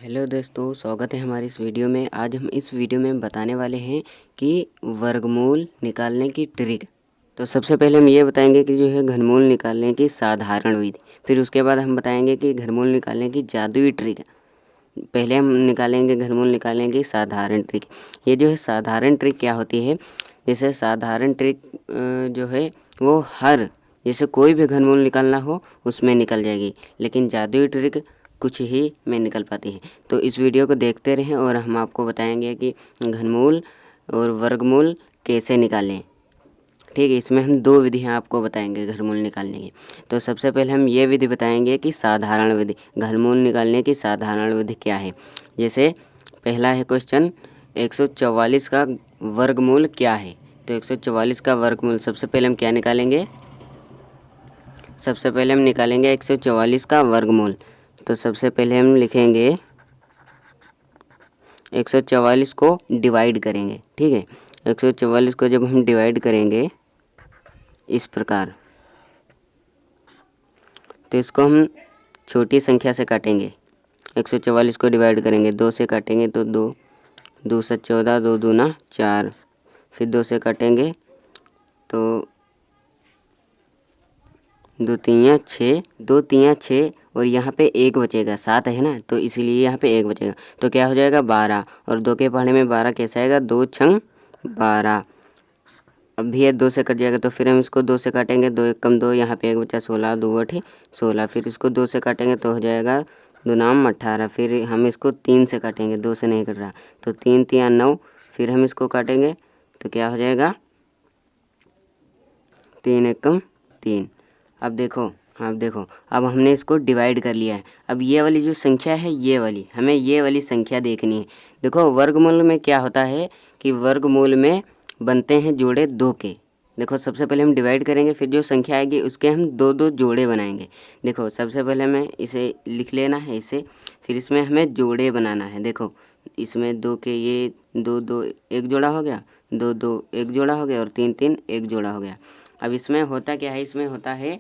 Hello दोस्तों, स्वागत है हमारी इस वीडियो में। आज हम इस वीडियो में बताने वाले हैं कि वर्गमूल निकालने की ट्रिक। तो सबसे पहले हम ये बताएंगे कि जो है घनमूल निकालने की साधारण विधि। फिर उसके बाद हम बताएंगे कि घनमूल निकालने की जादुई ट्रिक। पहले हम निकालेंगे घनमूल निकालने की साधारण ट्रिक। ये जो है साधारण ट्रिक क्या होती है, जैसे साधारण ट्रिक जो है वो जैसे कोई भी घनमूल निकालना हो उसमें निकल जाएगी, लेकिन जादुई ट्रिक कुछ ही में निकल पाती है। तो इस वीडियो को देखते रहें और हम आपको बताएंगे कि घनमूल और वर्गमूल कैसे निकालें। ठीक है, इसमें हम दो विधियां आपको बताएंगे घनमूल निकालने की। तो सबसे पहले हम ये विधि बताएंगे कि साधारण विधि, घनमूल निकालने की साधारण विधि क्या है। जैसे पहला है क्वेश्चन, 144 का वर्गमूल क्या है। तो 144 का वर्गमूल सबसे पहले हम क्या निकालेंगे, सबसे पहले हम निकालेंगे 144 का वर्गमूल। तो सबसे पहले हम लिखेंगे 144 को डिवाइड करेंगे। ठीक है, 144 को जब हम डिवाइड करेंगे इस प्रकार, तो इसको हम छोटी संख्या से काटेंगे। 144 को डिवाइड करेंगे, 2 से काटेंगे तो 2, 2 से 14, 2 दूना 4, फिर 2 से काटेंगे तो 2 तियाँ 6, 2 तियाँ 6 और यहाँ पे 1 बचेगा, 7 है ना, तो इसीलिए यहाँ पे 1 बचेगा। तो क्या हो जाएगा 12, और 2 के पढ़ने में 12 कैसे आएगा, 2 छंग 12। अब भी ये 2 से कट जाएगा, तो फिर हम इसको 2 से काटेंगे, 2 1 कम 2, यहाँ पे 1 बचा 16, 2 8 16। फिर इसको 2 से काटेंगे तो हो जाएगा 2 नाम 18। फिर हम इसको 3 से काटेंगे, 2 से नहीं कट रहा, तो 3 तियाँ 9। फिर हम इसको काटेंगे तो क्या हो जाएगा 3 1 कम 3। अब देखो, अब हमने इसको डिवाइड कर लिया है। अब ये वाली जो संख्या है, ये वाली हमें ये वाली संख्या देखनी है। देखो वर्गमूल में क्या होता है कि वर्गमूल में बनते हैं जोड़े 2 के। देखो सबसे पहले हम डिवाइड करेंगे, फिर जो संख्या आएगी उसके हम 2 जोड़े बनाएंगे। देखो सबसे पहले हमें इसे लिख लेना है इसे, फिर इसमें हमें जोड़े बनाना है। देखो इसमें 2 के ये 2 2 एक जोड़ा हो गया, 2 2 एक जोड़ा हो गया, और 3 3 एक जोड़ा हो गया। अब इसमें होता क्या है, इसमें होता है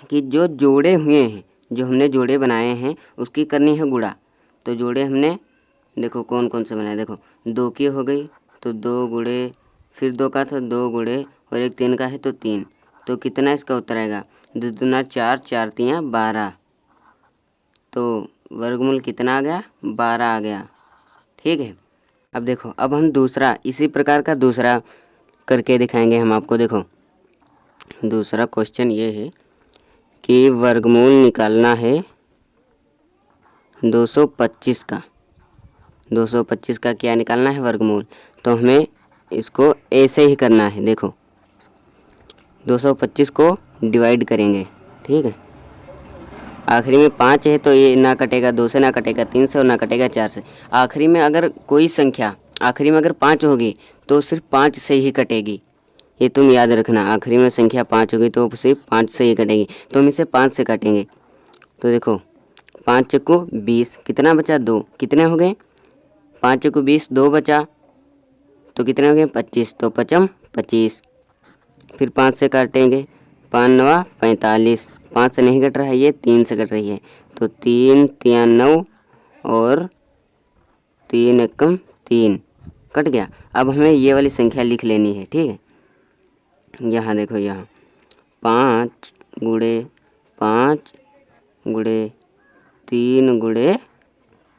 कि जो जोड़े हुए हैं, जो हमने जोड़े बनाए हैं उसकी करनी है गुणा। तो जोड़े हमने देखो कौन कौन से बनाए, देखो 2 की हो गई तो 2 गुणे, फिर 2 का था 2 गुणे, और एक 3 का है तो 3। तो कितना इसका उत्तर आएगा, 2 दूना 4, 4 तियाँ 12। तो वर्गमूल कितना आ गया, 12 आ गया। ठीक है, अब देखो अब हम दूसरा इसी प्रकार का दूसरा करके दिखाएंगे हम आपको। देखो दूसरा क्वेश्चन ये है कि वर्गमूल निकालना है 225 का। 225 का क्या निकालना है, वर्गमूल। तो हमें इसको ऐसे ही करना है। देखो 225 को डिवाइड करेंगे। ठीक है, आखिरी में 5 है तो ये ना कटेगा 2 से, ना कटेगा 3 से, और ना कटेगा 4 से। आखिरी में अगर कोई संख्या आखिरी में अगर 5 होगी तो सिर्फ 5 से ही कटेगी, ये तुम याद रखना। आखिरी में संख्या 5 होगी तो सिर्फ 5 से ही कटेगी, तो हम इसे 5 से काटेंगे। तो देखो 5 चक्कू 20, कितना बचा 2, कितने हो गए 5 चक्कू 20, 2 बचा तो कितने हो गए 25, तो 5 25। फिर 5 से काटेंगे, 5 9 45, 5 से नहीं कट रहा है, ये 3 से कट रही है, तो 3 तियाँ 9 और 3 एकम 3 कट गया। अब हमें ये वाली संख्या लिख लेनी है। ठीक है, यहाँ देखो, यहाँ 5 गुणे 5 गुणे 3 गुणे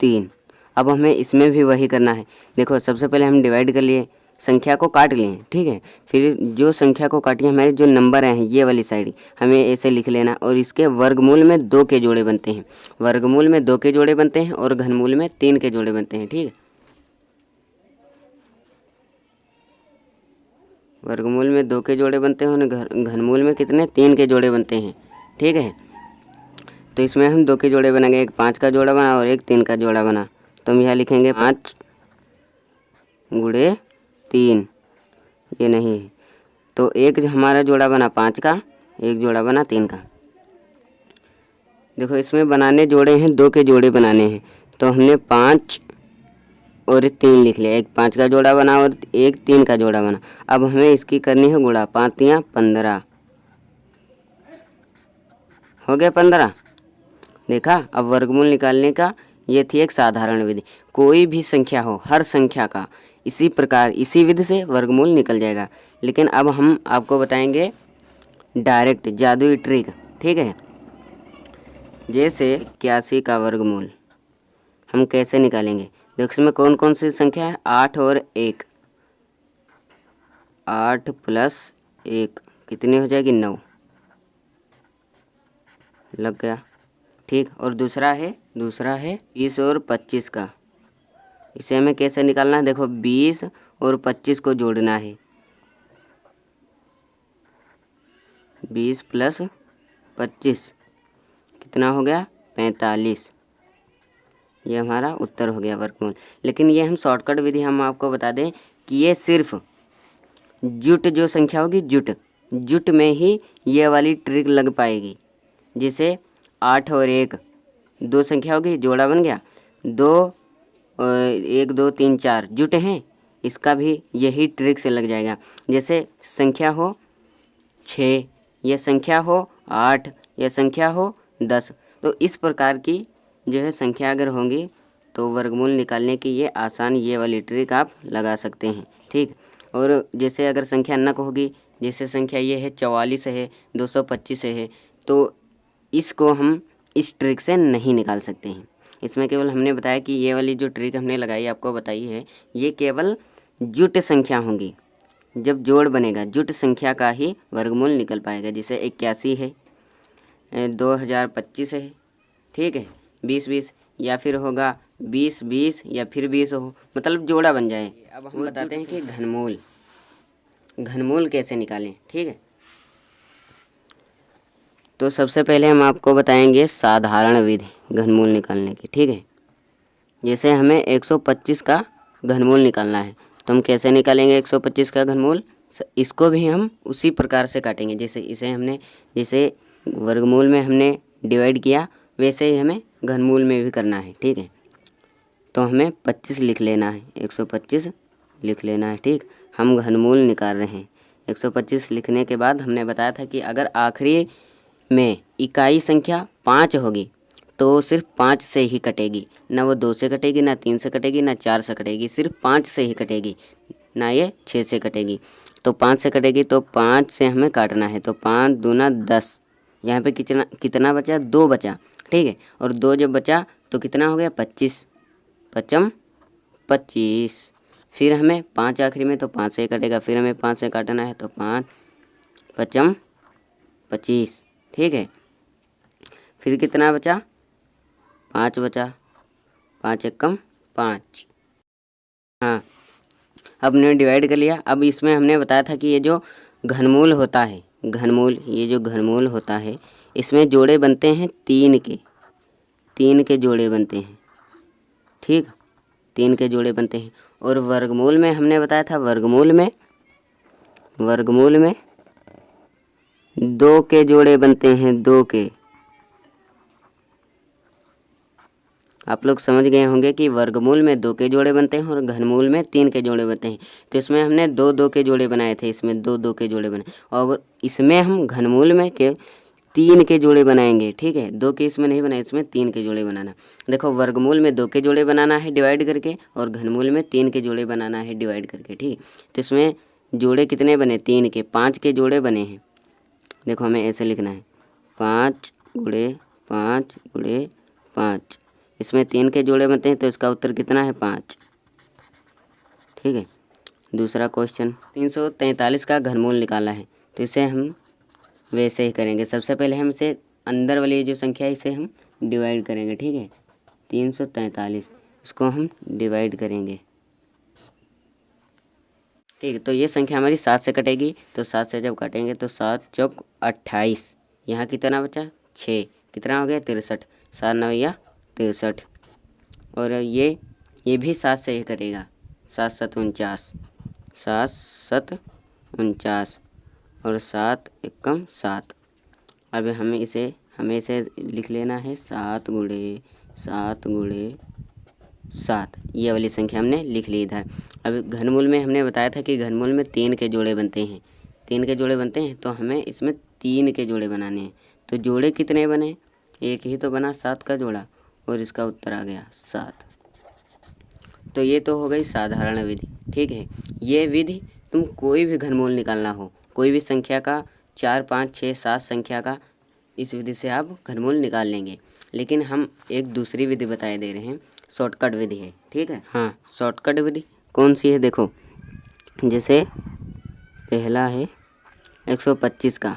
3। अब हमें इसमें भी वही करना है। देखो सबसे पहले हम डिवाइड कर लिए, संख्या को काट लिए। ठीक है, फिर जो संख्या को काटी हमारे जो नंबर हैं ये वाली साइड हमें ऐसे लिख लेना, और इसके वर्गमूल में 2 के जोड़े बनते हैं। वर्गमूल में 2 के जोड़े बनते हैं और घनमूल में 3 के जोड़े बनते हैं। ठीक है, वर्गमूल में 2 के जोड़े बनते हैं और घनमूल में कितने 3 के जोड़े बनते हैं। ठीक है, तो इसमें हम 2 के जोड़े बनाएंगे, एक 5 का जोड़ा बना और एक 3 का जोड़ा बना। तो हम यहाँ लिखेंगे 5 गुणे 3, ये नहीं है, तो एक हमारा जोड़ा बना 5 का, एक जोड़ा बना 3 का। देखो इसमें बनाने जोड़े हैं, 2 के जोड़े बनाने हैं, तो हमने 5 और 3 लिख लिया, एक 5 का जोड़ा बना और एक 3 का जोड़ा बना। अब हमें इसकी करनी है गुणा, 5 तियाँ 15 हो गया 15। देखा, अब वर्गमूल निकालने का ये थी एक साधारण विधि। कोई भी संख्या हो, हर संख्या का इसी प्रकार इसी विधि से वर्गमूल निकल जाएगा। लेकिन अब हम आपको बताएंगे डायरेक्ट जादुई ट्रिक, ठीक है। जैसे 81 का वर्गमूल हम कैसे निकालेंगे। देखो इसमें कौन कौन सी संख्या है, 8 और 1। 8 प्लस 1 कितनी हो जाएगी, 9। लग गया, ठीक। और दूसरा है 20 और 25 का। इसे हमें कैसे निकालना है, देखो 20 और 25 को जोड़ना है। 20 प्लस 25 कितना हो गया, 45। ये हमारा उत्तर हो गया वर्गमूल। लेकिन ये हम शॉर्टकट विधि हम आपको बता दें कि ये सिर्फ जुट जो संख्या होगी, जुट में ही ये वाली ट्रिक लग पाएगी। जैसे 8 और 1 दो संख्या होगी, जोड़ा बन गया, 1 2 3 4 जुट हैं, इसका भी यही ट्रिक से लग जाएगा। जैसे संख्या हो 6, यह संख्या हो 8, यह संख्या हो 10, तो इस प्रकार की जो है संख्या अगर होंगी तो वर्गमूल निकालने की ये आसान ये वाली ट्रिक आप लगा सकते हैं, ठीक। और जैसे अगर संख्या नक होगी, जैसे संख्या ये है 44 है, 225 है, तो इसको हम इस ट्रिक से नहीं निकाल सकते हैं। इसमें केवल हमने बताया कि ये वाली जो ट्रिक हमने लगाई आपको बताई है, ये केवल जुट संख्या होंगी। जब जोड़ बनेगा जुट संख्या का ही वर्गमूल निकल पाएगा। जैसे 81 है, 2025 है, ठीक है, 20 या फिर होगा 20 या फिर 20 हो, मतलब जोड़ा बन जाए। अब हम बताते हैं कि घनमूल कैसे निकालें, ठीक है। तो सबसे पहले हम आपको बताएंगे साधारण विधि घनमूल निकालने की, ठीक है। जैसे हमें 125 का घनमूल निकालना है, तो हम कैसे निकालेंगे 125 का घनमूल। इसको भी हम उसी प्रकार से काटेंगे जैसे वर्गमूल में हमने डिवाइड किया, वैसे ही हमें घनमूल में भी करना है, ठीक है। तो हमें 25 लिख लेना है, 125 लिख लेना है, ठीक। हम घनमूल निकाल रहे हैं। 125 लिखने के बाद हमने बताया था कि अगर आखिरी में इकाई संख्या 5 होगी तो सिर्फ 5 से ही कटेगी, ना वो 2 से कटेगी, ना 3 से कटेगी, ना 4 से कटेगी, सिर्फ 5 से ही कटेगी, ना ये 6 से कटेगी। तो 5 से कटेगी तो 5 से हमें काटना है, तो 5 दूना 10। यहाँ पे कितना बचा, 2 बचा, ठीक है। और 2 जब बचा तो कितना हो गया, 25, 5 25। फिर हमें 5 आखिरी में, तो 5 से कटेगा, फिर हमें 5 से काटना है, तो 5 5 25, ठीक है। फिर कितना बचा, 5 बचा, 5 एकम 5। हाँ, अब हमने डिवाइड कर लिया। अब इसमें हमने बताया था कि ये जो घनमूल होता है, ये जो घनमूल होता है, इसमें जोड़े बनते हैं 3 के जोड़े बनते हैं, ठीक, 3 के जोड़े बनते हैं। और वर्गमूल में हमने बताया था, वर्गमूल में 2 के जोड़े बनते हैं, 2 के। आप लोग समझ गए होंगे कि वर्गमूल में 2 के जोड़े बनते हैं और घनमूल में 3 के जोड़े बनते हैं। तो इसमें हमने 2 के जोड़े बनाए थे, इसमें 2 के जोड़े बनाए, और इसमें हम घनमूल में के 3 के जोड़े बनाएंगे, ठीक है। 2 के इसमें नहीं बनाए, इसमें 3 के जोड़े बनाना। देखो वर्गमूल में 2 के जोड़े बनाना है डिवाइड करके, और घनमूल में 3 के जोड़े बनाना है डिवाइड करके, ठीक। तो इसमें जोड़े कितने बने, 3 के, 5 के जोड़े बने हैं। देखो हमें ऐसे लिखना है, 5 × 5 × 5। इसमें 3 के जोड़े बनते हैं, तो इसका उत्तर कितना है, 5, ठीक है। दूसरा क्वेश्चन, 343 का घनमूल निकालना है। तो इसे हम वैसे ही करेंगे। सबसे पहले हम इसे अंदर वाली जो संख्या है इसे हम डिवाइड करेंगे, ठीक है। 343 इसको हम डिवाइड करेंगे, ठीक है। तो ये संख्या हमारी 7 से कटेगी, तो 7 से जब काटेंगे तो 7 चौक 28, यहाँ कितना बचा, 6, कितना हो गया, 63, 7 9 63। और ये भी 7 से ही कटेगा, 7 7 49, 7 7 49, और 7 एकम 7। अब हमें इसे लिख लेना है, 7 × 7 ये वाली संख्या हमने लिख ली इधर। अब घनमूल में हमने बताया था कि घनमूल में 3 के जोड़े बनते हैं, 3 के जोड़े बनते हैं, तो हमें इसमें 3 के जोड़े बनाने हैं। तो जोड़े कितने बने, एक ही तो बना 7 का जोड़ा, और इसका उत्तर आ गया 7। तो ये तो हो गई साधारण विधि, ठीक है। ये विधि तुम कोई भी घनमूल निकालना हो, कोई भी संख्या का 4, 5, 6, 7 संख्या का, इस विधि से आप घनमूल निकाल लेंगे। लेकिन हम एक दूसरी विधि बताए दे रहे हैं, शॉर्टकट विधि है, ठीक है। हाँ, शॉर्टकट विधि कौन सी है देखो, जैसे पहला है 125 का,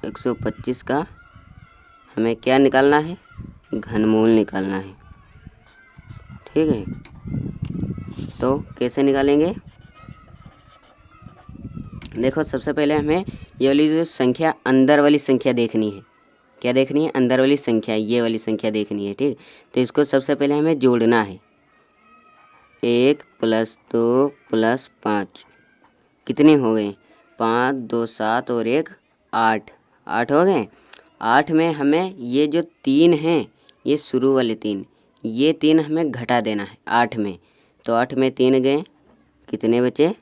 125 का हमें क्या निकालना है, घनमूल निकालना है, ठीक है। तो कैसे निकालेंगे, देखो सबसे पहले हमें ये वाली जो संख्या, अंदर वाली संख्या देखनी है। क्या देखनी है, अंदर वाली संख्या, ये वाली संख्या देखनी है, ठीक। तो इसको सबसे पहले हमें जोड़ना है, 1 + 2 + 5 कितने हो गए, 5, 2, 7 और 1 8, 8 हो गए। 8 में हमें ये जो 3 हैं, ये शुरू वाले 3, ये 3 हमें घटा देना है 8 में। तो 8 में 3 गए, कितने बचे,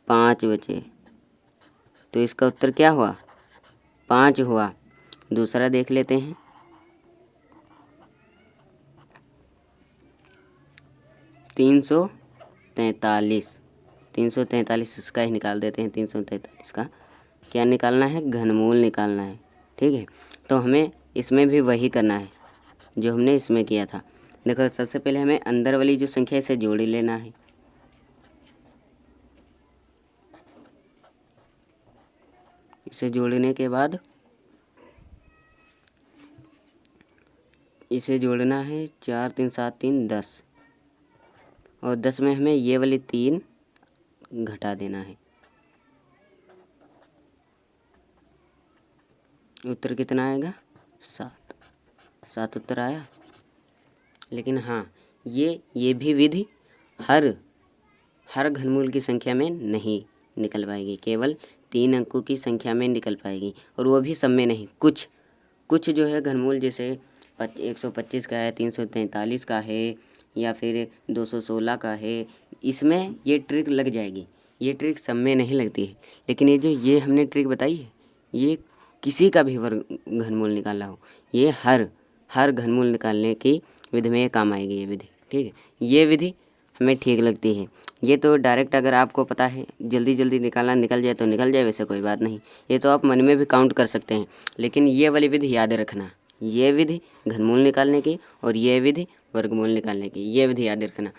5 बचे। तो इसका उत्तर क्या हुआ, 5 हुआ। दूसरा देख लेते हैं, 343, 343 इसका ही निकाल देते हैं। 343 का क्या निकालना है, घनमूल निकालना है, ठीक है। तो हमें इसमें भी वही करना है जो हमने इसमें किया था। देखो सबसे पहले हमें अंदर वाली जो संख्या है इसे जोड़ ही लेना है। इसे जोड़ने के बाद इसे जोड़ना है, 4, 3, 7, 3, 10, और 10 में हमें ये वाली 3 घटा देना है। उत्तर कितना आएगा, 7। 7 उत्तर आया। लेकिन हाँ, ये भी विधि हर घनमूल की संख्या में नहीं निकल पाएगी, केवल 3 अंकों की संख्या में निकल पाएगी, और वो भी सब में नहीं। कुछ जो है घनमूल, जैसे 125 का है, 343 का है, या फिर 216 का है, इसमें ये ट्रिक लग जाएगी। ये ट्रिक सब में नहीं लगती है। लेकिन ये हमने ट्रिक बताई है, ये किसी का भी वर्ग घनमूल निकालना हो, ये हर घनमूल निकालने की विधि में ये काम आएगी, ये विधि, ठीक है। ये विधि हमें ठीक लगती है। ये तो डायरेक्ट अगर आपको पता है जल्दी जल्दी निकालना, निकल जाए तो निकल जाए, वैसे कोई बात नहीं। ये तो आप मन में भी काउंट कर सकते हैं। लेकिन ये वाली विधि याद रखना, ये विधि घनमूल निकालने की और ये विधि वर्गमूल निकालने की, ये विधि याद रखना।